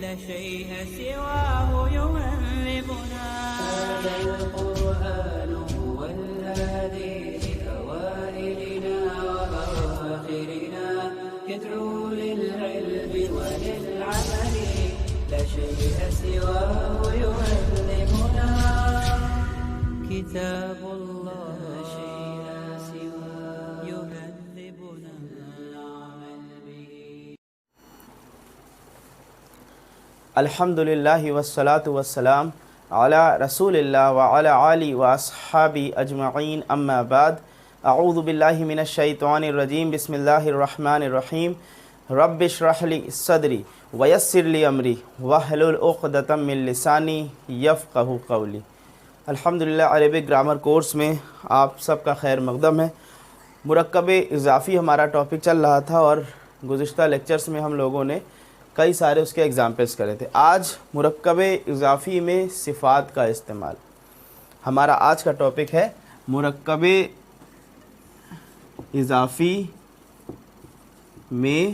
لا شيء سواه يهذبنا. هذا القرآن هو الهادي لأوائلنا وأواخرنا، يدعو للعلم وللعمل، لا شيء سواه يهذبنا. كتاب الله لا شيء سواه يهذبنا. الحمدللہ والصلاة والسلام علی رسول اللہ وعلی آلہ واصحابہ اجمعین، اما بعد، اعوذ باللہ من الشیطان الرجیم، بسم اللہ الرحمن الرحیم، رب اشرح لی صدری ویسر لی امری واحلل عقدۃ من لسانی یفقہوا قولی۔ الحمدللہ عربک گرامر کورس میں آپ سب کا خیر مقدم ہے۔ مرکب اضافی ہمارا ٹاپک چل رہا تھا اور گزشتہ لیکچرز میں ہم لوگوں نے کئی سارے اس کے ایگزامپلس کرے تھے۔ آج مرکب اضافی میں صفات کا استعمال، ہمارا آج کا ٹاپک ہے مرکب اضافی میں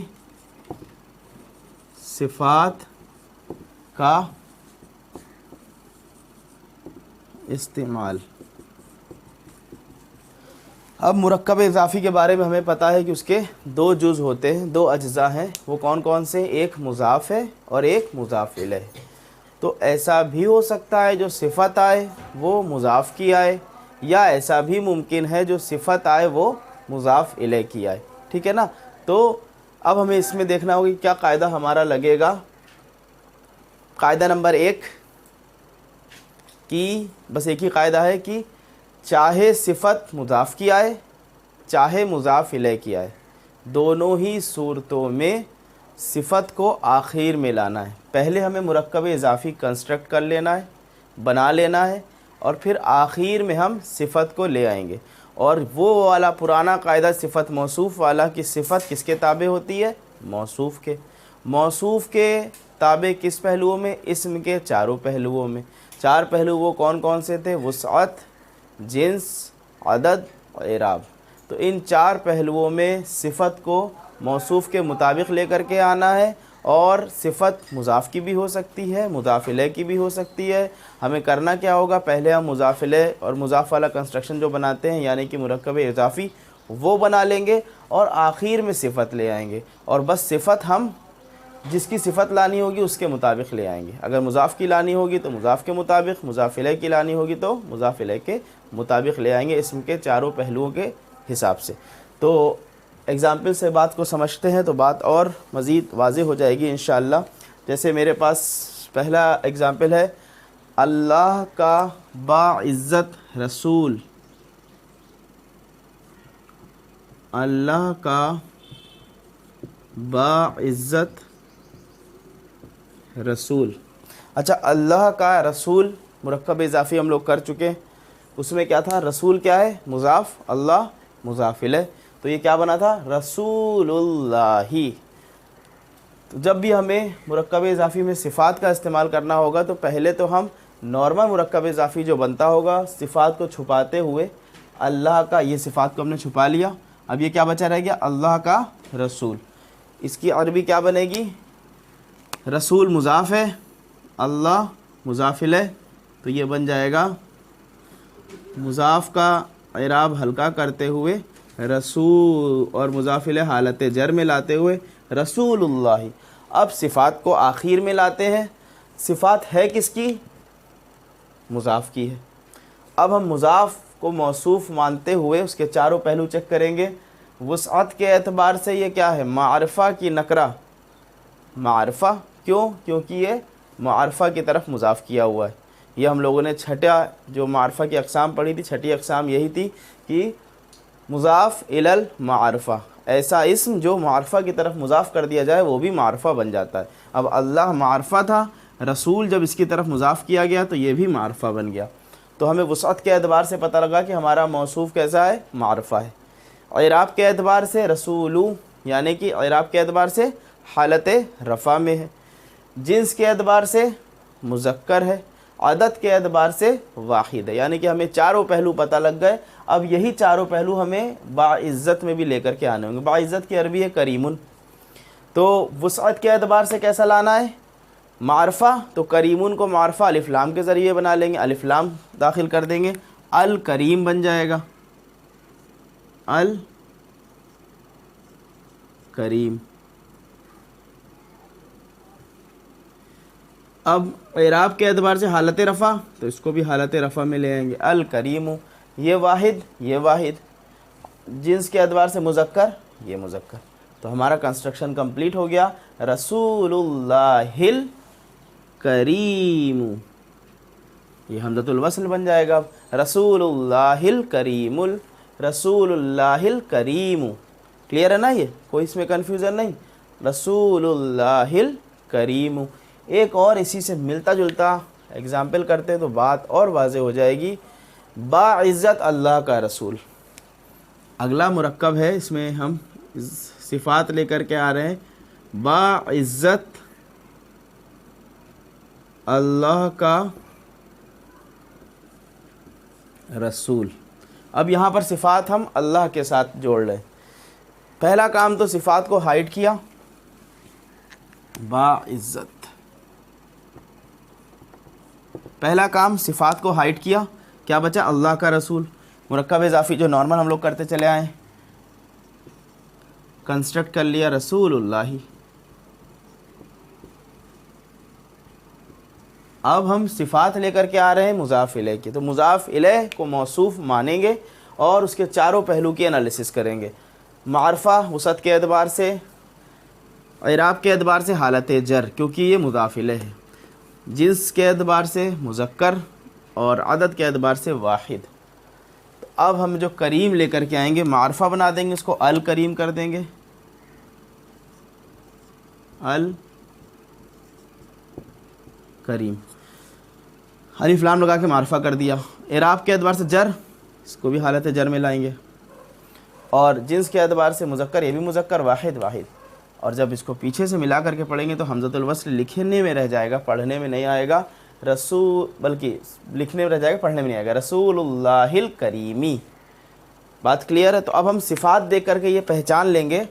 صفات کا استعمال۔ اب مرکب اضافی کے بارے میں ہمیں پتہ ہے کہ اس کے دو جز ہوتے ہیں، دو اجزاء ہیں، وہ کون کون سے؟ ایک مضاف ہے اور ایک مضاف الیہ۔ تو ایسا بھی ہو سکتا ہے جو صفت آئے وہ مضاف کی آئے، یا ایسا بھی ممکن ہے جو صفت آئے وہ مضاف الیہ کی آئے، ٹھیک ہے نا؟ تو اب ہمیں اس میں دیکھنا ہوگا کہ کیا قاعدہ ہمارا لگے گا۔ قاعدہ نمبر 1 کی بس ایک ہی قاعدہ ہے کہ چاہے صفت مضاف کی آئے چاہے مضاف الیہ کی آئے، دونوں ہی صورتوں میں صفت کو آخر میں لانا ہے۔ پہلے ہمیں مرکب اضافی کنسٹرکٹ کر لینا ہے، بنا لینا ہے، اور پھر آخر میں ہم صفت کو لے آئیں گے۔ اور وہ والا پرانا قاعدہ صفت موصوف والا کہ صفت کس کے تابع ہوتی ہے؟ موصوف کے۔ موصوف کے تابع کس پہلوؤں میں؟ اسم کے چاروں پہلوؤں میں۔ چار پہلو وہ کون کون سے تھے؟ وسعت، جنس، عدد اور اعراب۔ تو ان چار پہلوؤں میں صفت کو موصوف کے مطابق لے کر کے آنا ہے، اور صفت مضاف کی بھی ہو سکتی ہے، مضاف الیہ کی بھی ہو سکتی ہے۔ ہمیں کرنا کیا ہوگا؟ پہلے ہم مضاف الیہ اور مضاف والا کنسٹرکشن جو بناتے ہیں یعنی کہ مرکب اضافی وہ بنا لیں گے، اور آخر میں صفت لے آئیں گے، اور بس صفت ہم جس کی صفت لانی ہوگی اس کے مطابق لے آئیں گے۔ اگر مضاف کی لانی ہوگی تو مضاف کے مطابق، مضاف الیہ کی لانی ہوگی تو مضاف الیہ کے مطابق لے آئیں گے، اسم کے چاروں پہلوؤں کے حساب سے۔ تو ایگزامپل سے بات کو سمجھتے ہیں تو بات اور مزید واضح ہو جائے گی انشاءاللہ۔ جیسے میرے پاس پہلا ایگزامپل ہے، اللہ کا باعزت رسول، اللہ کا باعزت رسول۔ اچھا، اللہ کا رسول مرکب اضافی ہم لوگ کر چکے، اس میں کیا تھا؟ رسول کیا ہے؟ مضاف، اللہ مضاف الیہ، تو یہ کیا بنا تھا؟ رسول اللہ۔ تو جب بھی ہمیں مرکب اضافی میں صفات کا استعمال کرنا ہوگا تو پہلے تو ہم نارمل مرکب اضافی جو بنتا ہوگا صفات کو چھپاتے ہوئے، اللہ کا، یہ صفات کو ہم نے چھپا لیا، اب یہ کیا بچا رہ گیا؟ اللہ کا رسول۔ اس کی عربی کیا بنے گی؟ رسول مضاف ہے، اللہ مضاف الیہ، تو یہ بن جائے گا مضاف کا اعراب ہلکا کرتے ہوئے رسول، اور مضاف الیہ حالت جر میں لاتے ہوئے رسول اللہ۔ اب صفات کو آخر میں لاتے ہیں، صفات ہے کس کی؟ مضاف کی ہے۔ اب ہم مضاف کو موصوف مانتے ہوئے اس کے چاروں پہلو چیک کریں گے۔ وسعت کے اعتبار سے یہ کیا ہے؟ معرفہ کی نکرہ، معرفہ، کیوں؟ کیونکہ یہ معرفہ کی طرف مضاف کیا ہوا ہے۔ یہ ہم لوگوں نے چھٹا جو معرفہ کی اقسام پڑھی تھی، چھٹی اقسام یہی تھی کہ مضاف الی المعرفہ، ایسا اسم جو معرفہ کی طرف مضاف کر دیا جائے وہ بھی معرفہ بن جاتا ہے۔ اب اللہ معرفہ تھا، رسول جب اس کی طرف مضاف کیا گیا تو یہ بھی معرفہ بن گیا۔ تو ہمیں وسعت کے اعتبار سے پتہ لگا کہ ہمارا موصوف کیسا ہے؟ معرفہ ہے۔ اعراب کے اعتبار سے رسولو، یعنی کہ اعراب کے اعتبار سے حالت رفع میں ہے۔ جنس کے اعتبار سے مذکر ہے۔ عدد کے اعتبار سے واحد ہے، یعنی کہ ہمیں چاروں پہلو پتہ لگ گئے۔ اب یہی چاروں پہلو ہمیں باعزت میں بھی لے کر کے آنے ہوں گے۔ باعزت کی عربی ہے کریمن۔ تو وسعت کے اعتبار سے کیسا لانا ہے؟ معرفہ تو کریمون کو معرفہ الف لام کے ذریعے بنا لیں گے, الف لام داخل کر دیں گے, الکریم بن جائے گا, الکریم. اب اعراب کے اعتبار سے حالت رفع تو اس کو بھی حالت رفع میں لے آئیں گے, الکریم, یہ واحد, یہ واحد. جنس کے اعتبار سے مذکر, یہ مذکر. تو ہمارا کنسٹرکشن کمپلیٹ ہو گیا. رسول اللہ الکریم, یہ حمزۃ الوصل بن جائے گا. اب رسول اللہ الکریم, رسول اللہ الکریم. کلیئر ہے نا, یہ کوئی اس میں کنفیوژن نہیں. رسول اللہ الکریم. ایک اور اسی سے ملتا جلتا ایگزامپل کرتے ہیں تو بات اور واضح ہو جائے گی. باعزت اللہ کا رسول, اگلا مرکب ہے, اس میں ہم صفات لے کر کے آ رہے ہیں. باعزت اللہ کا رسول. اب یہاں پر صفات ہم اللہ کے ساتھ جوڑ رہے ہیں. پہلا کام تو صفات کو ہائڈ کیا, باعزت, پہلا کام صفات کو ہائڈ کیا. کیا بچا؟ اللہ کا رسول. مرکب اضافی جو نارمل ہم لوگ کرتے چلے آئے, کنسٹرکٹ کر لیا رسول اللہ. اب ہم صفات لے کر کے آ رہے ہیں مضاف الیہ کی, تو مضاف الیہ کو موصوف مانیں گے اور اس کے چاروں پہلو کی انالیسس کریں گے. معرفہ وسعت کے اعتبار سے, اعراب کے اعتبار سے حالت جر کیونکہ یہ مضاف الیہ ہے, جنس کے اعتبار سے مذکر اور عدد کے اعتبار سے واحد. تو اب ہم جو کریم لے کر کے آئیں گے معرفہ بنا دیں گے, اس کو الکریم کر دیں گے, الکریم. الف لام لگا کے معرفہ کر دیا. اعراب کے اعتبار سے جر, اس کو بھی حالت جر میں لائیں گے, اور جنس کے اعتبار سے مذکر, یہ بھی مذکر, واحد واحد. اور جب اس کو پیچھے سے ملا کر کے پڑھیں گے تو حمزۃ الوصل لکھنے میں رہ جائے گا, پڑھنے میں نہیں آئے گا. رسول, بلکہ لکھنے میں رہ جائے گا, پڑھنے میں نہیں آئے گا. رسول اللہ الکریمی. بات کلیئر ہے؟ تو اب ہم صفات دیکھ کر کے یہ پہچان لیں گے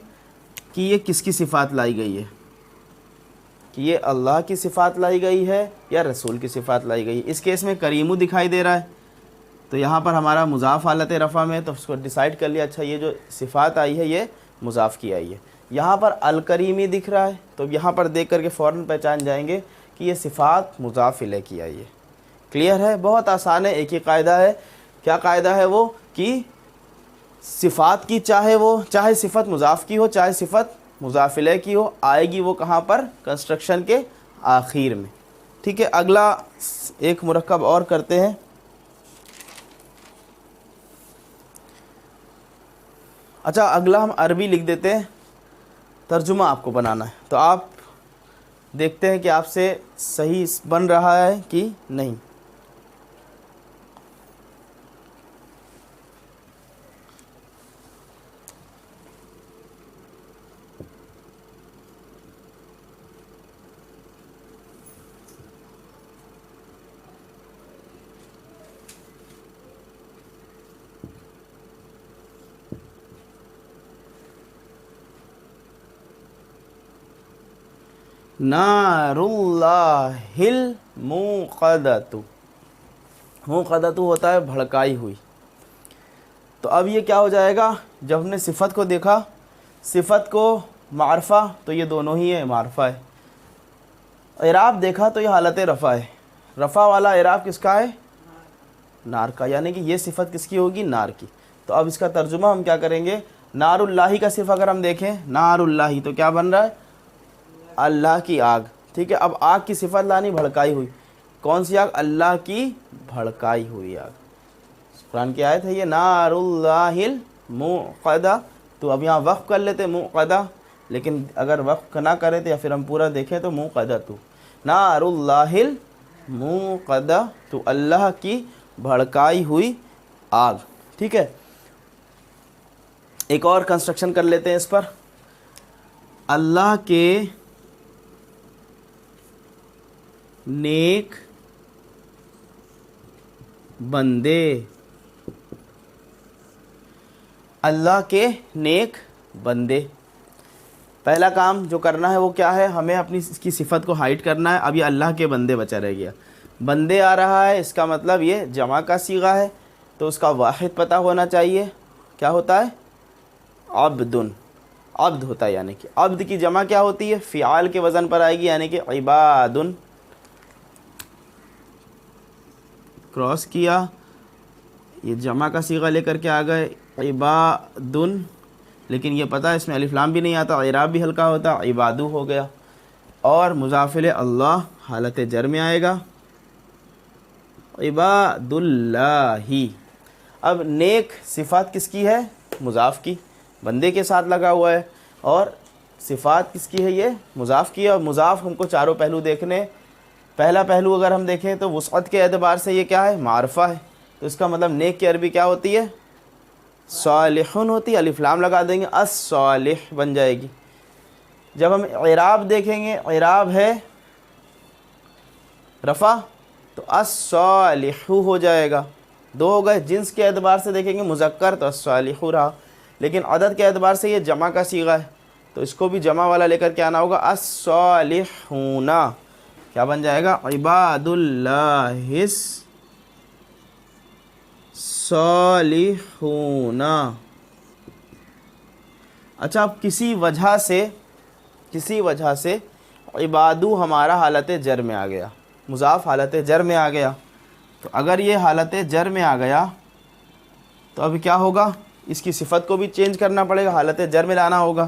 کہ یہ کس کی صفات لائی گئی ہے, کہ یہ اللہ کی صفات لائی گئی ہے یا رسول کی صفات لائی گئی ہے. اس کیس میں کریمو دکھائی دے رہا ہے تو یہاں پر ہمارا مضاف حالت رفع میں, تو اس کو ڈیسائیڈ کر لیا, اچھا یہ جو صفات آئی ہے یہ مضاف کی آئی ہے. یہاں پر الکریمی دکھ رہا ہے تو یہاں پر دیکھ کر کے فوراً پہچان جائیں گے کہ یہ صفات مضاف الیہ کی آئی ہے. کلیئر ہے؟ بہت آسان ہے, ایک ہی قاعدہ ہے. کیا قاعدہ ہے وہ؟ کہ صفات کی چاہے صفت مضاف کی ہو چاہے صفت مضاف الیہ کی ہو, آئے گی وہ کہاں پر؟ کنسٹرکشن کے آخر میں. ٹھیک ہے, اگلا ایک مرکب اور کرتے ہیں. اچھا اگلا ہم عربی لکھ دیتے ہیں, ترجمہ آپ کو بنانا ہے, تو آپ دیکھتے ہیں کہ آپ سے صحیح بن رہا ہے کہ نہیں. نار اللہ الموقدۃ, موقدۃ ہوتا ہے بھڑکائی ہوئی. تو اب یہ کیا ہو جائے گا؟ جب ہم نے صفت کو دیکھا, صفت کو معرفہ تو یہ دونوں ہی ہے, معرفہ ہے. اعراب دیکھا تو یہ حالت رفع ہے. رفع والا اعراب کس کا ہے؟ نار کا, یعنی کہ یہ صفت کس کی ہوگی؟ نار کی. تو اب اس کا ترجمہ ہم کیا کریں گے؟ نار اللہ کا صفت اگر ہم دیکھیں, نار اللہ, تو کیا بن رہا ہے؟ اللہ کی آگ. ٹھیک ہے, اب آگ کی صفت لانی بھڑکائی ہوئی. کون سی آگ؟ اللہ کی بھڑکائی ہوئی آگ. قرآن کی آیت ہے یہ, نار اللہ الموقدہ. تو اب یہاں وقف کر لیتے موقدہ, لیکن اگر وقف نہ کرے تو یا پھر ہم پورا دیکھیں تو موقدہ تو نار اللہ الموقدہ, تو اللہ کی بھڑکائی ہوئی آگ. ٹھیک ہے, ایک اور کنسٹرکشن کر لیتے ہیں اس پر. اللہ کے نیک بندے, اللہ کے نیک بندے. پہلا کام جو کرنا ہے وہ کیا ہے؟ ہمیں اپنی اس کی صفت کو ہائڈ کرنا ہے. اب یہ اللہ کے بندے بچا رہ گیا. بندے آ رہا ہے، اس کا مطلب یہ جمع کا صیغہ ہے، تو اس کا واحد پتہ ہونا چاہیے. کیا ہوتا ہے؟ عبدن. عبد ہوتا ہے، یعنی کہ عبد کی جمع کیا ہوتی ہے؟ فعال کے وزن پر آئے گی، یعنی کہ عبادن. کراس کیا، یہ جمع کا صیغہ لے کر کے آ گئے عبادن، لیکن یہ پتہ اس میں الف لام بھی نہیں آتا، اعراب بھی ہلکا ہوتا، عبادو ہو گیا. اور مضاف اللہ حالت جر میں آئے گا، عباد اللہ. اب نیک صفات کس کی ہے؟ مضاف کی، بندے کے ساتھ لگا ہوا ہے. اور صفات کس کی ہے؟ یہ مضاف کی ہے. اور مضاف ہم کو چاروں پہلو دیکھنے. پہلا پہلو اگر ہم دیکھیں تو وسعت کے اعتبار سے یہ کیا ہے؟ معرفہ ہے. تو اس کا مطلب نیک کی عربی کیا ہوتی ہے؟ صالحون ہوتی ہے. الف لام لگا دیں گے، الصالح بن جائے گی. جب ہم اعراب دیکھیں گے، اعراب ہے رفع، تو الصالح ہو جائے گا. دو ہو گئے. جنس کے اعتبار سے دیکھیں گے مذکر تو الصالح رہا، لیکن عدد کے اعتبار سے یہ جمع کا صیغہ ہے، تو اس کو بھی جمع والا لے کر کے آنا ہوگا. الصالحون کیا بن جائے گا؟ عباد اللہ الصالحون. اچھا، اب کسی وجہ سے عبادو ہمارا حالت جر میں آ گیا، مضاف حالت جر میں آ گیا. تو اگر یہ حالت جر میں آ گیا تو اب کیا ہوگا؟ اس کی صفت کو بھی چینج کرنا پڑے گا، حالت جر میں لانا ہوگا.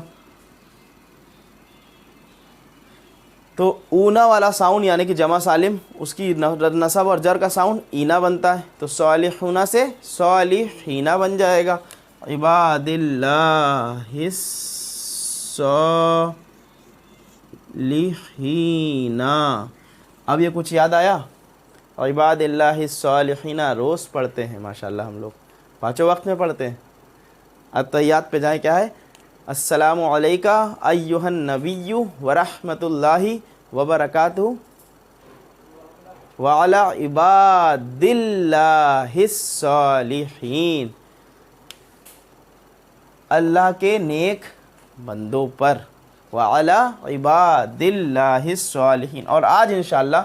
تو اونا والا ساؤنڈ یعنی کہ جمع سالم، اس کی نصب اور جر کا ساؤنڈ اینا بنتا ہے، تو صالحون سے صالحینا بن جائے گا. عباد اللہ الصالحین. اب یہ کچھ یاد آیا؟ عباد اللہ الصالحین روز پڑھتے ہیں ماشاءاللہ، ہم لوگ پانچوں وقت میں پڑھتے ہیں. التحیات پہ جائیں، کیا ہے؟ السلام علیکہ ایہا النبی ورحمۃ اللہ وبرکاتہ وعلی عباد اللہ الصالحین. اللہ کے نیک بندوں پر، وعلی عباد اللہ الصالحین. اور آج انشاءاللہ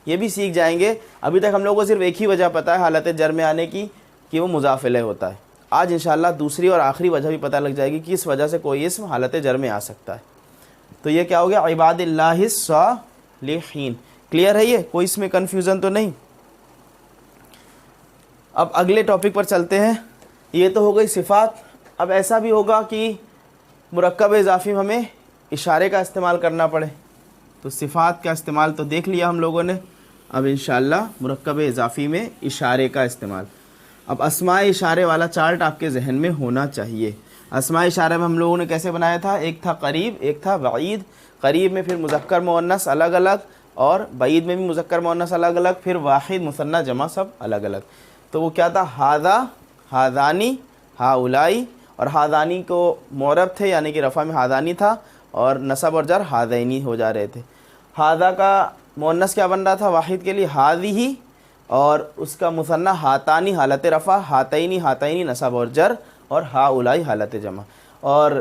یہ بھی سیکھ جائیں گے. ابھی تک ہم لوگوں کو صرف ایک ہی وجہ پتہ ہے حالت جر میں آنے کی، کہ وہ مضاف الیہ ہوتا ہے. آج انشاءاللہ دوسری اور آخری وجہ بھی پتہ لگ جائے گی کہ اس وجہ سے کوئی اسم حالت جر میں آ سکتا ہے. تو یہ کیا ہو گیا؟ عباد اللہ الصالحین. کلیئر ہے؟ یہ کوئی اس میں کنفیوژن تو نہیں؟ اب اگلے ٹاپک پر چلتے ہیں. یہ تو ہو گئی صفات. اب ایسا بھی ہوگا کہ مرکب اضافی میں ہمیں اشارے کا استعمال کرنا پڑے. تو صفات کا استعمال تو دیکھ لیا ہم لوگوں نے. اب انشاءاللہ مرکب اضافی میں اشارے کا استعمال. اب اسماء اشارے والا چارٹ آپ کے ذہن میں ہونا چاہیے. اسماء اشارے میں ہم لوگوں نے کیسے بنایا تھا؟ ایک تھا قریب، ایک تھا بعید. قریب میں پھر مذکر مؤنث الگ الگ، اور بعید میں بھی مذکر مؤنث الگ الگ، پھر واحد مثنی جمع سب الگ الگ. تو وہ کیا تھا؟ ہاذا، ہاذانی، ہاؤلائی. اور ہاذانی کو معرب تھے، یعنی کہ رفع میں ہاذانی تھا، اور نصب اور جر ہاذینی ہو جا رہے تھے. ہاذا کا مؤنث کیا بن رہا تھا واحد کے لیے؟ ہاذیہ. اور اس کا مثنی ہاتانی حالت رفع، ہاتینی ہاتینی نصب اور جر، اور ہاؤلائی حالت جمع. اور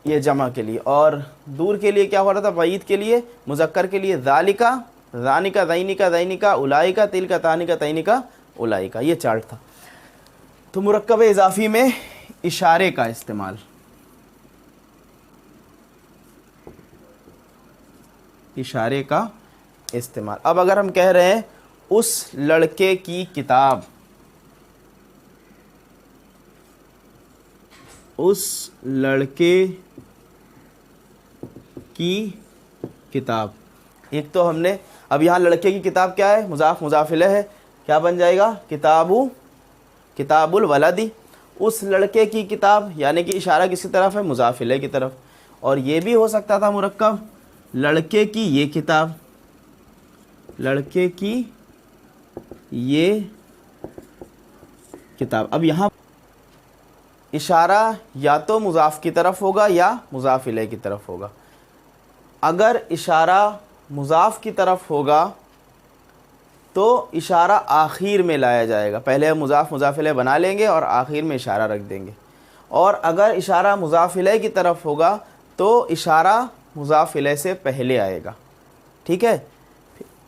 یہ جمع کے لیے. اور دور کے لیے کیا ہو رہا تھا؟ بعید کے لیے، مذکر کے لیے ذالکا، ذانکا، ذینکا، ذینکا، اولائکا، تلکا، تانکا، تینکا، اولائکا. یہ چارٹ تھا. تو مرکب اضافی میں اشارے کا استعمال. اشارے کا استعمال. اب اگر ہم کہہ رہے ہیں اس لڑکے کی کتاب، اس لڑکے کی کتاب. ایک تو ہم نے اب یہاں لڑکے کی کتاب کیا ہے؟ مضاف مضاف الیہ ہے. کیا بن جائے گا؟ کتاب الولدی. اس لڑکے کی کتاب، یعنی کہ اشارہ کس کی طرف ہے؟ مضاف الیہ کی طرف. اور یہ بھی ہو سکتا تھا مرکب لڑکے کی یہ کتاب، لڑکے کی یہ کتاب. اب یہاں اشارہ یا تو مضاف کی طرف ہوگا یا مضاف الیہ کی طرف ہوگا. اگر اشارہ مضاف کی طرف ہوگا تو اشارہ آخر میں لایا جائے گا. پہلے مضاف مضاف الیہ بنا لیں گے اور آخر میں اشارہ رکھ دیں گے. اور اگر اشارہ مضاف الیہ کی طرف ہوگا تو اشارہ مضاف الیہ سے پہلے آئے گا. ٹھیک ہے,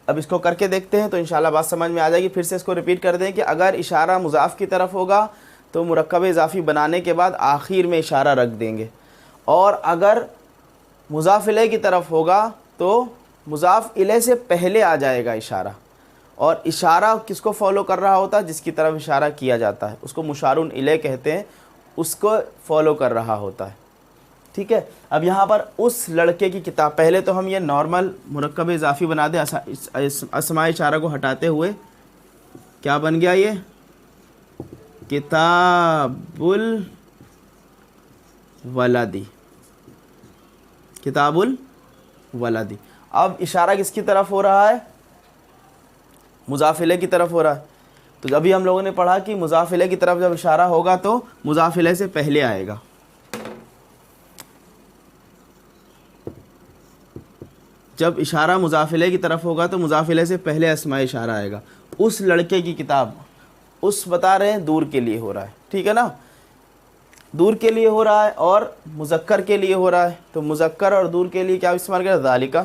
اب اس کو کر کے دیکھتے ہیں تو انشاءاللہ بات سمجھ میں آ جائے گی. پھر سے اس کو ریپیٹ کر دیں کہ اگر اشارہ مضاف کی طرف ہوگا تو مرکب اضافی بنانے کے بعد آخر میں اشارہ رکھ دیں گے, اور اگر مضاف الیہ کی طرف ہوگا تو مضاف الیہ سے پہلے آ جائے گا اشارہ. اور اشارہ کس کو فالو کر رہا ہوتا ہے؟ جس کی طرف اشارہ کیا جاتا ہے, اس کو مشار الیہ کہتے ہیں, اس کو فالو کر رہا ہوتا ہے. ٹھیک ہے, اب یہاں پر اس لڑکے کی کتاب, پہلے تو ہم یہ نارمل مرکب اضافی بنا دیں اسماء اشارہ کو ہٹاتے ہوئے. کیا بن گیا یہ؟ کتاب الولدی, کتاب الولدی. اب اشارہ کس کی طرف ہو رہا ہے؟ مضاف الیہ کی طرف ہو رہا ہے. تو ابھی ہم لوگوں نے پڑھا کہ مضاف الیہ کی طرف جب اشارہ ہوگا تو مضاف الیہ سے پہلے آئے گا. جب اشارہ مضاف الیہ کی طرف ہوگا تو مضاف الیہ سے پہلے اسماء اشارہ آئے گا. اس لڑکے کی کتاب, اس بتا رہے ہیں دور کے لیے ہو رہا ہے. ٹھیک ہے نا, دور کے لیے ہو رہا ہے اور مذکر کے لیے ہو رہا ہے. تو مذکر اور دور کے لیے کیا استعمال کیا؟ ذالکہ.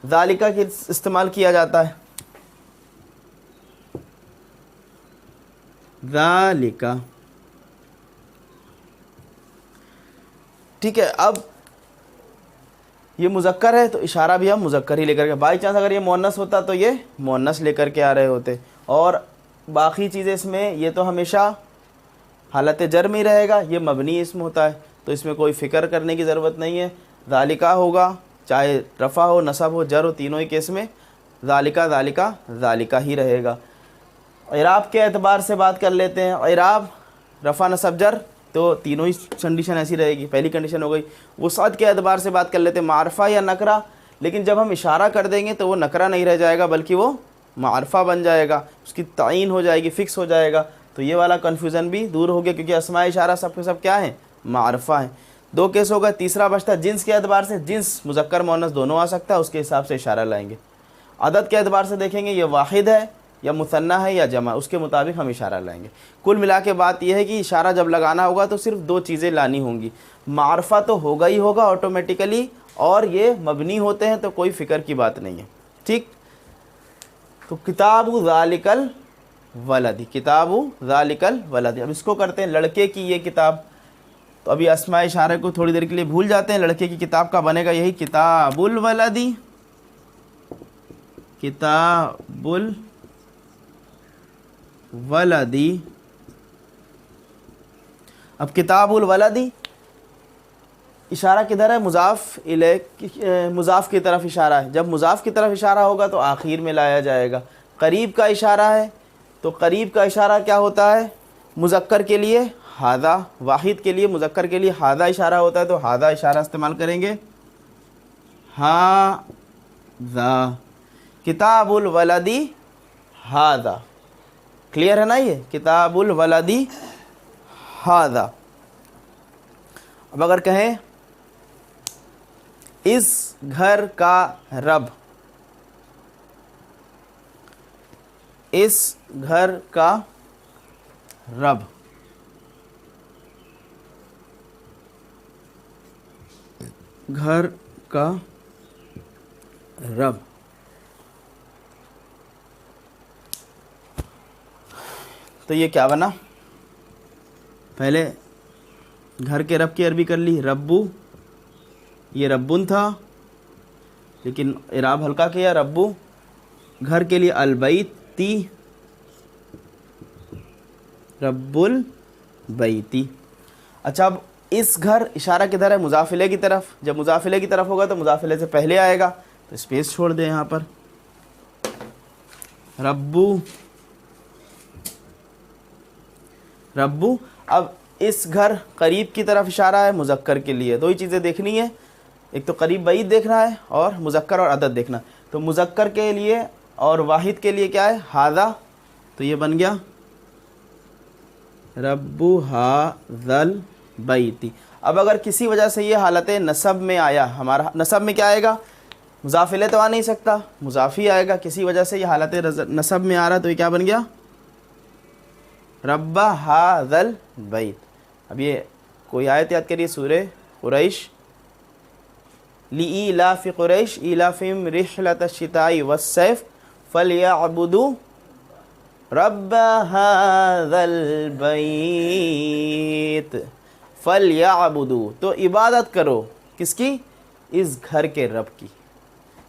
ذالکہ کی استعمال کیا جاتا ہے. ذالکہ. ٹھیک ہے, اب یہ مذکر ہے تو اشارہ بھی ہم مذکر ہی لے کر کے, بائی چانس اگر یہ مؤنث ہوتا تو یہ مؤنث لے کر کے آ رہے ہوتے. اور باقی چیزیں اس میں یہ تو ہمیشہ حالت جر میں ہی رہے گا, یہ مبنی اسم ہوتا ہے تو اس میں کوئی فکر کرنے کی ضرورت نہیں ہے. ذالکہ ہوگا, چاہے رفع ہو, نصب ہو, جر ہو, تینوں ہی کیس میں ذالکہ ذالکہ ذالکہ ہی رہے گا. اعراب کے اعتبار سے بات کر لیتے ہیں. اعراب رفع نصب جر تو تینوں ہی کنڈیشن ایسی رہے گی. پہلی کنڈیشن ہو گئی. وسعت کے اعتبار سے بات کر لیتے ہیں, معرفہ یا نکرہ, لیکن جب ہم اشارہ کر دیں گے تو وہ نکرہ نہیں رہ جائے گا بلکہ وہ معرفہ بن جائے گا, اس کی تعین ہو جائے گی, فکس ہو جائے گا. تو یہ والا کنفیوژن بھی دور ہو گیا کیونکہ اسماء اشارہ سب کے سب کیا ہیں؟ معرفہ ہیں. دو کیس ہوگا. تیسرا بچتا ہے جنس کے اعتبار سے. جنس مذکر مؤنث دونوں آ سکتا ہے, اس کے حساب سے اشارہ لائیں گے. عدد کے اعتبار سے دیکھیں گے یہ واحد ہے یا مثنیٰ ہے یا جمع, اس کے مطابق ہم اشارہ لائیں گے. کل ملا کے بات یہ ہے کہ اشارہ جب لگانا ہوگا تو صرف دو چیزیں لانی ہوں گی. معرفہ تو ہوگا ہی ہوگا آٹومیٹیکلی, اور یہ مبنی ہوتے ہیں تو کوئی فکر کی بات نہیں ہے. ٹھیک, تو کتاب ذالک الولدی, کتاب ذالک الولدی. اب اس کو کرتے ہیں لڑکے کی یہ کتاب. تو ابھی اسماء اشارہ کو تھوڑی دیر کے لیے بھول جاتے ہیں. لڑکے کی کتاب کا بنے گا یہی کتاب الولدی, کتاب الولدی. اب کتاب الولدی اشارہ کدھر ہے؟ مضاف الیہ, مضاف کی طرف اشارہ ہے. جب مضاف کی طرف اشارہ ہوگا تو آخر میں لایا جائے گا. قریب کا اشارہ ہے تو قریب کا اشارہ کیا ہوتا ہے؟ مذکر کے لیے ھذا, واحد کے لیے مذکر کے لیے ھذا اشارہ ہوتا ہے تو ھذا اشارہ استعمال کریں گے. ھذا کتاب الولدی ھذا. کلیئر ہے نا یہ؟ کتاب الولدی ھذا. اب اگر کہیں اس گھر کا رب, اس گھر کا رب, گھر کا رب, تو یہ کیا بنا؟ پہلے گھر کے رب کی عربی کر لی ربو, یہ ربن تھا لیکن اعراب ہلکا کیا ربو. گھر کے لیے البیتی, رب البیتی. اچھا, اب اس گھر اشارہ کدھر ہے؟ مضاف الیہ کی طرف. جب مضاف الیہ کی طرف ہوگا تو مضاف الیہ سے پہلے آئے گا تو اسپیس چھوڑ دیں یہاں پر. ربو, ربو. اب اس گھر قریب کی طرف اشارہ ہے مذکر کے لیے. دو ہی چیزیں دیکھنی ہے, ایک تو قریب بعید دیکھنا ہے اور مذکر اور عدد دیکھنا. تو مذکر کے لیے اور واحد کے لیے کیا ہے؟ ھذا. تو یہ بن گیا ربو ھذا البیتی. اب اگر کسی وجہ سے یہ حالت نصب میں آیا, ہمارا نصب میں کیا آئے گا؟ مضاف الیہ تو آ نہیں سکتا, مضاف ہی آئے گا. کسی وجہ سے یہ حالت نصب میں آ رہا تو یہ کیا بن گیا؟ رب ھذا البیت. اب یہ کوئی آیت یاد کریے, سورہ قریش لِإِيلَافِ قُرَيْشٍ إِيلَافِهِمْ رِحْلَةَ الشِّتَاءِ وَالصَّيْفِ فَلْيَعْبُدُوا رَبَّ هَذَا الْبَيْتِ فَلْيَعْبُدُوا، تو عبادت کرو کس کی؟ اس گھر کے رب کی.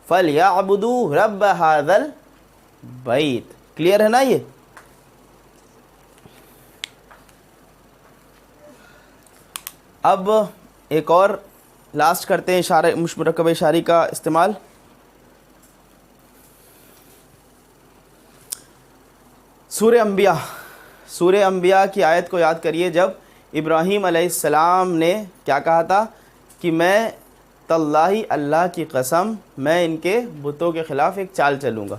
فَلْيَعْبُدُوا رَبَّ هَذَا الْبَيْتِ. کلیئر ہے نا یہ؟ اب ایک اور لاسٹ کرتے ہیں اشارہ مرکب اشاری کا استعمال. سورہ انبیاء کی آیت کو یاد کریے جب ابراہیم علیہ السلام نے کیا کہا تھا کہ میں تاللہ اللہ کی قسم میں ان کے بتوں کے خلاف ایک چال چلوں گا.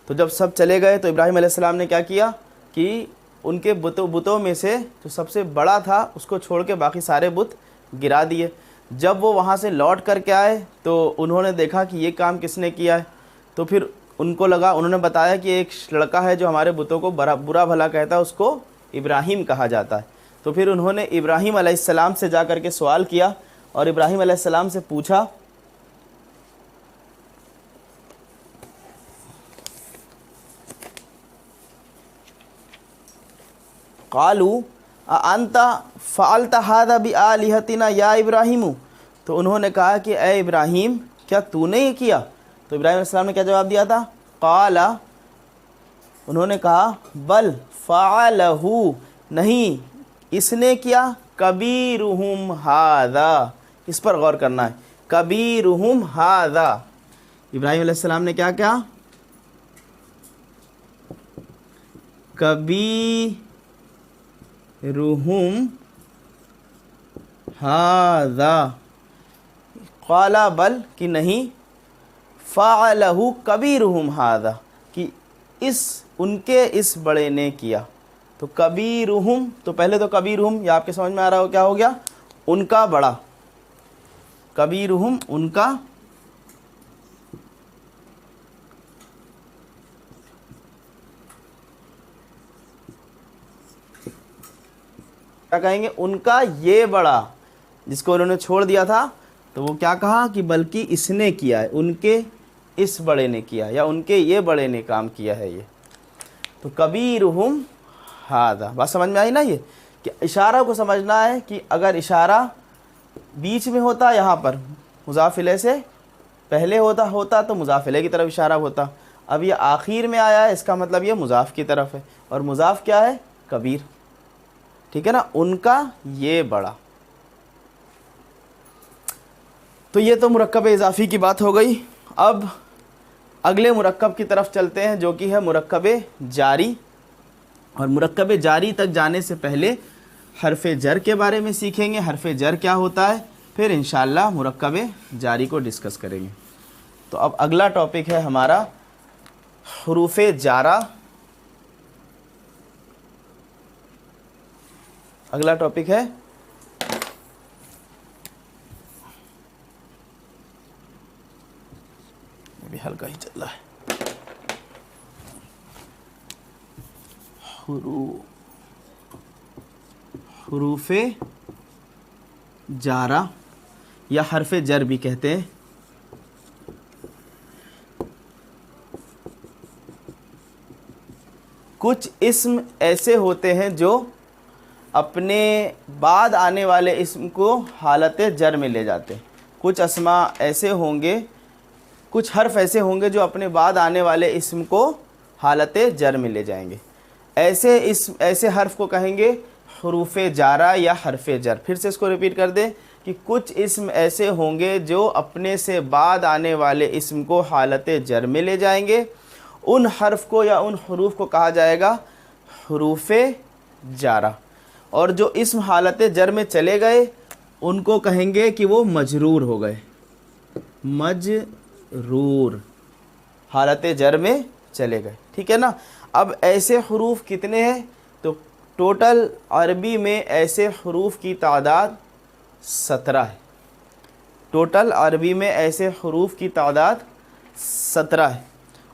تو جب سب چلے گئے تو ابراہیم علیہ السلام نے کیا کیا کہ ان کے بتوں میں سے جو سب سے بڑا تھا اس کو چھوڑ کے باقی سارے بت گرا دیے. جب وہ وہاں سے لوٹ کر کے آئے تو انہوں نے دیکھا کہ یہ کام کس نے کیا ہے. تو پھر ان کو لگا، انہوں نے بتایا کہ ایک لڑکا ہے جو ہمارے بتوں کو برا بھلا کہتا ہے، اس کو ابراہیم کہا جاتا ہے. تو پھر انہوں نے ابراہیم علیہ السلام سے جا کر کے سوال کیا اور ابراہیم علیہ السلام سے پوچھا قالوا انت فعلت هذا بآلهتنا یا ابراہیم. تو انہوں نے کہا کہ اے ابراہیم کیا تو نے یہ کیا؟ تو ابراہیم علیہ السلام نے کیا جواب دیا تھا؟ قال، انہوں نے کہا بل فعلہ، نہیں اس نے کیا، کبیرہم ھذا. اس پر غور کرنا ہے، کبیرہم ھذا. ابراہیم علیہ السلام نے کیا کہا؟ کبیرہم ھذا. قال بل، کہ نہیں، فعلہ کبیرہم ھذا، کہ ان کے اس بڑے نے کیا. تو کبیرہم، تو پہلے تو کبیرہم، یہ آپ کے سمجھ میں آ رہا ہو کیا ہو گیا؟ ان کا بڑا. کبیرہم ان کا کیا کہیں گے؟ ان کا یہ بڑا، جس کو انہوں نے چھوڑ دیا تھا. تو وہ کیا کہا کہ بلکہ اس نے کیا ہے، ان کے اس بڑے نے کیا، یا ان کے یہ بڑے نے کام کیا ہے یہ. تو کبیرہم ھذا. بات سمجھ میں آئی نا؟ یہ کہ اشارہ کو سمجھنا ہے کہ اگر اشارہ بیچ میں ہوتا، یہاں پر مضاف الیہ سے پہلے ہوتا تو مضاف الیہ کی طرف اشارہ ہوتا. اب یہ آخر میں آیا ہے، اس کا مطلب یہ مضاف کی طرف ہے، اور مضاف کیا ہے؟ کبیر. ٹھیک ہے نا؟ ان کا یہ بڑا. تو یہ تو مرکب اضافی کی بات ہو گئی. اب اگلے مرکب کی طرف چلتے ہیں جو کہ ہے مرکب جاری. اور مرکب جاری تک جانے سے پہلے حرف جر کے بارے میں سیکھیں گے، حرف جر کیا ہوتا ہے، پھر انشاءاللہ مرکب جاری کو ڈسکس کریں گے. تو اب اگلا ٹاپک ہے ہمارا حروف جارہ. اگلا ٹاپک ہے بھی ہلکا ہی چل رہا ہے، حروف جارہ یا حرف جر بھی کہتے ہیں. کچھ اسم ایسے ہوتے ہیں جو اپنے بعد آنے والے اسم کو حالت جر میں لے جاتے ہیں. کچھ اسماء ایسے ہوں گے، کچھ حرف ایسے ہوں گے جو اپنے بعد آنے والے اسم کو حالت جر میں لے جائیں گے. ایسے حرف کو کہیں گے حروف جارہ یا حرف جر. پھر سے اس کو ریپیٹ کر دیں کہ کچھ اسم ایسے ہوں گے جو اپنے سے بعد آنے والے اسم کو حالت جر میں لے جائیں گے. ان حرف کو یا ان حروف کو کہا جائے گا حروف جارہ. اور جو اسم حالت جر میں چلے گئے ان کو کہیں گے کہ وہ مجرور ہو گئے. مجرور، حالت جر میں چلے گئے. ٹھیک ہے نا؟ اب ایسے حروف کتنے ہیں؟ تو ٹوٹل عربی میں ایسے حروف کی تعداد 17 ہے. ٹوٹل عربی میں ایسے حروف کی تعداد 17 ہے.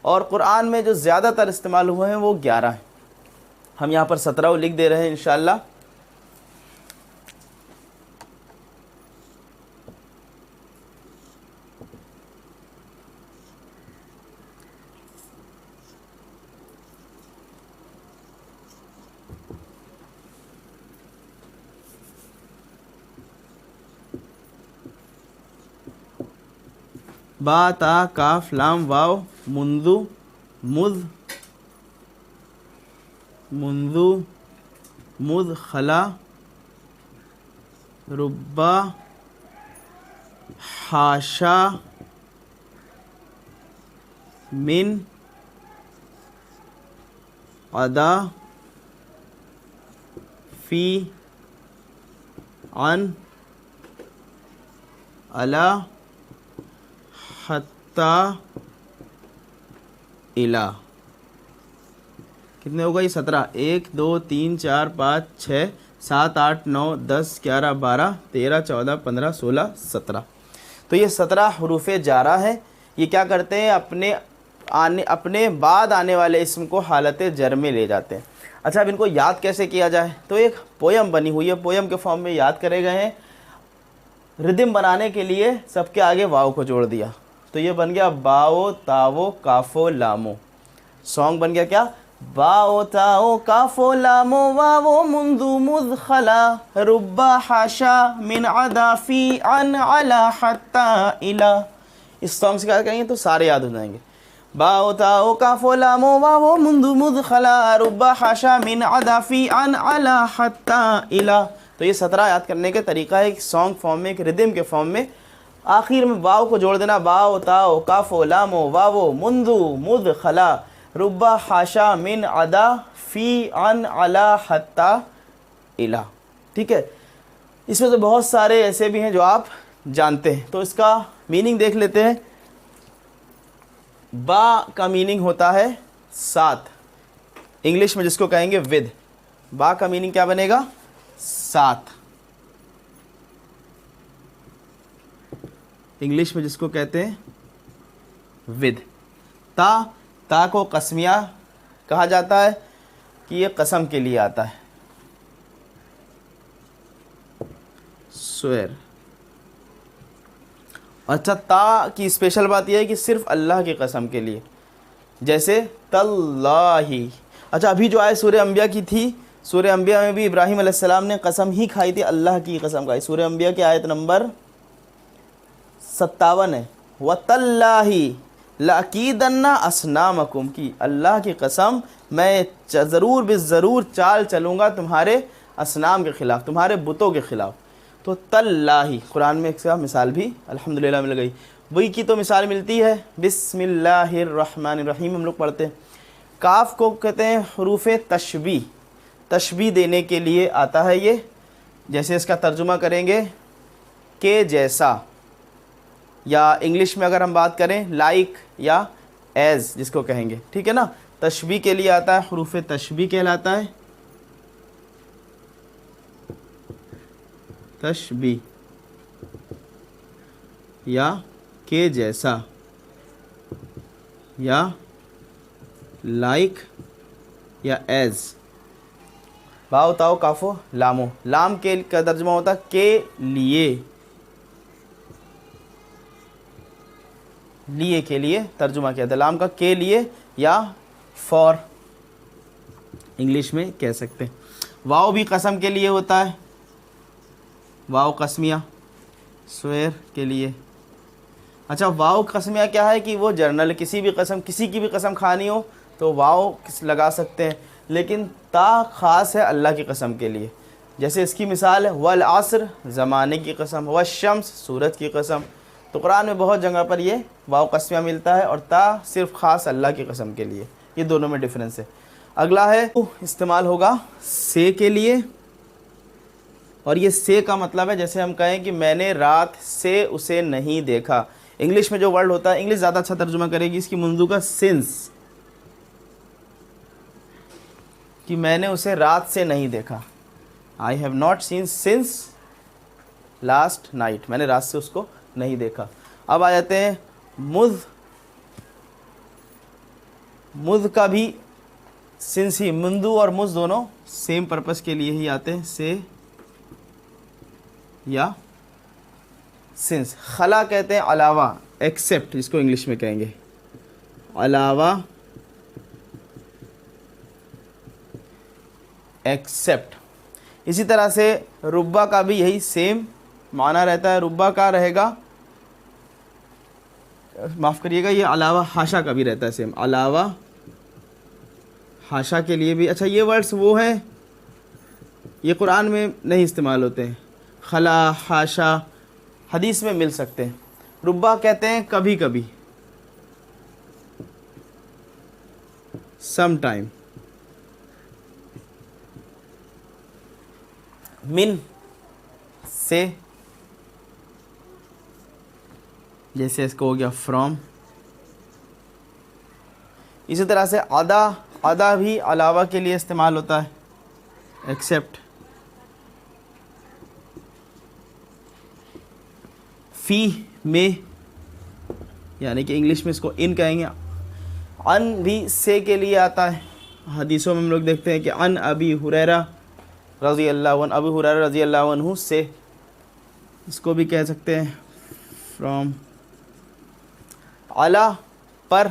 اور قرآن میں جو زیادہ تر استعمال ہوئے ہیں وہ 11 ہیں. ہم یہاں پر 17 لکھ دے رہے ہیں انشاءاللہ. با تا کاف لام واو منذ مذ خلا ربا حاشا من عدا فی عن علا حتی الا. کتنے ہوگا یہ 17؟ 1 2 3 4 5 6 7 8 9 10 11 12 13 14 15 16 17. تو یہ 17 حروف جارہ ہے. یہ کیا کرتے ہیں؟ اپنے بعد آنے والے اسم کو حالت جر میں لے جاتے ہیں. اچھا اب ان کو یاد کیسے کیا جائے؟ تو ایک پویم بنی ہوئی ہے, پویم کے فارم میں یاد کرے گئے ہیں. ردم بنانے کے لیے سب کے آگے واو کو جوڑ دیا, تو یہ بن گیا باو تاو کافو لامو. سانگ بن گیا کیا؟ باو تاو کافو لامو واو منذ مذ خلا ربا حاشا من عدا فی عن علا حتی الا. اس سانگ سے کیا کریں گے تو سارے یاد ہو جائیں گے. باو تاو کافو لامو واو منذ مذ خلا ربا حاشا من عدا فی عن علا حتی الا. تو یہ 17 یاد کرنے کا طریقہ ہے, ایک سانگ فارم میں, ایک ردم کے فارم میں. آخر میں واو کو جوڑ دینا, باو تاو کافو لامو واو منذ مذ خلا ربا حاشا من عدا فی عن علا حتی الا. ٹھیک ہے, اس میں تو بہت سارے ایسے بھی ہیں جو آپ جانتے ہیں, تو اس کا میننگ دیکھ لیتے ہیں. با کا میننگ ہوتا ہے ساتھ, انگلش میں جس کو کہیں گے ود. با کا میننگ کیا بنے گا؟ ساتھ. انگلش میں جس کو کہتے ہیں ود. تا کو قسمیہ کہا جاتا ہے کہ یہ قسم کے لیے آتا ہے. سویر. اچھا تا کی اسپیشل بات یہ ہے کہ صرف اللہ کی قسم کے لیے, جیسے تاللہ. اچھا ابھی جو آئے سورہ انبیاء کی تھی, سورہ انبیاء میں بھی ابراہیم علیہ السلام نے قسم ہی کھائی تھی, اللہ کی قسم کھائی. سورہ انبیاء کی آیت نمبر 57 ہے, وَتَاللَّهِ لَأَكِيدَنَّ أَصْنَامَكُمْ, کی اللہ کی قسم میں ضرور بالضرور چال چلوں گا تمہارے اصنام کے خلاف, تمہارے بتوں کے خلاف. تو تاللہ قرآن میں ایک مثال بھی الحمدللہ مل گئی. وہی کی تو مثال ملتی ہے بسم اللہ الرحمن الرحیم ہم لوگ پڑھتے ہیں. کاف کو کہتے ہیں حروف تشبیہ, تشبیہ دینے کے لیے آتا ہے یہ. جیسے اس کا ترجمہ کریں گے کہ جیسا, یا انگلش میں اگر ہم بات کریں لائک یا ایز جس کو کہیں گے, ٹھیک ہے نا. تشبیہ کے لیے آتا ہے, حروف تشبیہ کہلاتا ہے. تشبیہ یا کہ جیسا یا لائک یا ایز. باؤ تاؤ کافو لامو, لام کے کا ترجمہ ہوتا ہے کے لیے, لیے کے لیے ترجمہ کیا تھا لام کا, کے لیے یا فار انگلش میں کہہ سکتے ہیں. واؤ بھی قسم کے لیے ہوتا ہے, واؤ قسمیہ سویر کے لیے. اچھا واؤ قسمیہ کیا ہے کہ وہ جرنل کسی بھی قسم, کسی کی بھی قسم کھانی ہو تو واؤ لگا سکتے ہیں, لیکن تا خاص ہے اللہ کی قسم کے لیے. جیسے اس کی مثال ہے والعصر زمانے کی قسم, والشمس سورج کی قسم. تو قرآن میں بہت جگہ پر یہ واؤ قسمیہ ملتا ہے, اور تا صرف خاص اللہ کی قسم کے لیے. یہ دونوں میں ڈفرینس ہے. اگلا ہے استعمال ہوگا سے کے لیے, اور یہ سے کا مطلب ہے جیسے ہم کہیں کہ میں نے رات سے اسے نہیں دیکھا. انگلش میں جو ورڈ ہوتا ہے, انگلش زیادہ اچھا ترجمہ کرے گی اس کی منذ کا سنس, کہ میں نے اسے رات سے نہیں دیکھا. I have not seen since last night, میں نے رات سے اس کو نہیں دیکھا. اب آ جاتے ہیں مذ. مذ کا بھی سنس ہی, مندو اور مذ دونوں سیم پرپس کے لیے ہی آتے ہیں, سے یا سنس. خلا کہتے ہیں علاوہ, ایکسیپٹ جس کو انگلش میں کہیں گے علاوہ, ایکسیپٹ. اسی طرح سے ربا کا بھی یہی سیم معنی رہتا ہے. ربا کا رہے گا معاف کریے گا، یہ علاوہ حاشا کا بھی رہتا ہے سیم، علاوہ حاشا کے لیے بھی. اچھا یہ ورڈس وہ ہیں یہ قرآن میں نہیں استعمال ہوتے ہیں. خلا، حاشا حدیث میں مل سکتے ہیں. ربا کہتے ہیں کبھی کبھی، سم ٹائم. من سے، جیسے اس کو ہو گیا فرام. اسی طرح سے عدا، عدا بھی علاوہ کے لیے استعمال ہوتا ہے، ایکسیپٹ. فی میں، یعنی کہ انگلش میں اس کو ان کہیں گے. ان بھی سے کے لیے آتا ہے. حدیثوں میں ہم لوگ دیکھتے ہیں کہ ان ابی ہریرہ رضی اللہ عنہ، ابو ہریرہ رضی اللہ عنہ سے، اس کو بھی کہہ سکتے ہیں فرام. علی پر،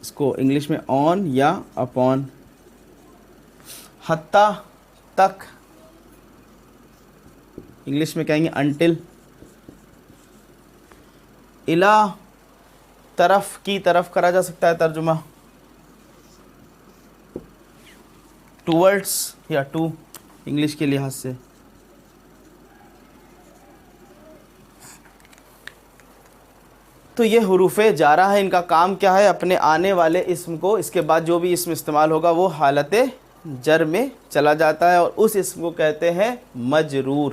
اس کو انگلش میں آن یا اپون. حتی تک، انگلش میں کہیں گے انٹل. الی طرف، کی طرف کرا جا سکتا ہے ترجمہ. ٹوورڈس یا ٹو انگلش کے لحاظ سے. تو یہ حروف جارہ ہے. ان کا کام کیا ہے؟ اپنے آنے والے اسم کو، اس کے بعد جو بھی اسم استعمال ہوگا وہ حالت جر میں چلا جاتا ہے، اور اس اسم کو کہتے ہیں مجرور.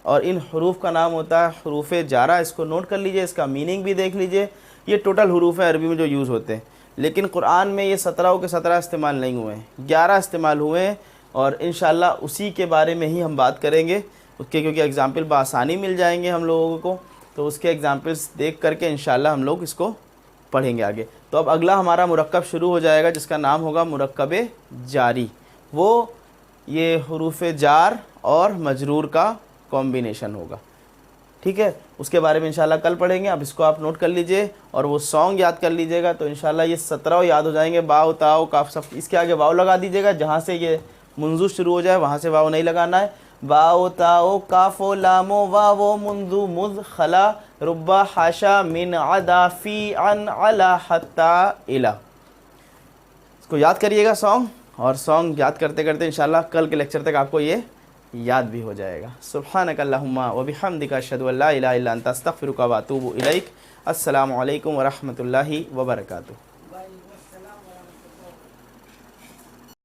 اور ان حروف کا نام ہوتا ہے حروف جارہ. اس کو نوٹ کر لیجئے، اس کا میننگ بھی دیکھ لیجئے. یہ ٹوٹل حروف ہیں عربی میں جو یوز ہوتے ہیں، لیکن قرآن میں یہ 17 کے 17 استعمال نہیں ہوئے ہیں، 11 استعمال ہوئے ہیں. اور انشاءاللہ اسی کے بارے میں ہی ہم بات کریں گے، اس کے کیونکہ اگزامپل بآسانی مل جائیں گے ہم لوگوں کو، تو اس کے اگزامپلس دیکھ کر کے انشاءاللہ ہم لوگ اس کو پڑھیں گے آگے. تو اب اگلا ہمارا مرکب شروع ہو جائے گا جس کا نام ہوگا مرکب جاری. وہ یہ حروف جار اور مجرور کا کمبینیشن ہوگا. ٹھیک ہے، اس کے بارے میں انشاءاللہ کل پڑھیں گے. اب اس کو آپ نوٹ کر لیجئے اور وہ سانگ یاد کر لیجئے گا، تو انشاءاللہ یہ 17 یاد ہو جائیں گے. باؤ، تاؤ، کاف، سب اس کے آگے واو لگا دیجئے گا. جہاں سے یہ منذ شروع ہو جائے وہاں سے واو نہیں لگانا ہے. باؤ، تاؤ، کاف، لام، واو، منذ، مذ، خلا، ربا، حاشا، من، عدا، فی، عن، علی، حتی، الی. اس کو یاد کریے گا سانگ، اور سانگ یاد کرتے کرتے انشاءاللہ کل کے لیکچر تک آپ کو یہ یاد بھی ہو جائے گا. سبحانک اللہم و بحمدک، اشہد ان لا الہ الا انت، استغفرک و اتوب الیک. السلام علیکم ورحمۃ اللہ وبرکاتہ.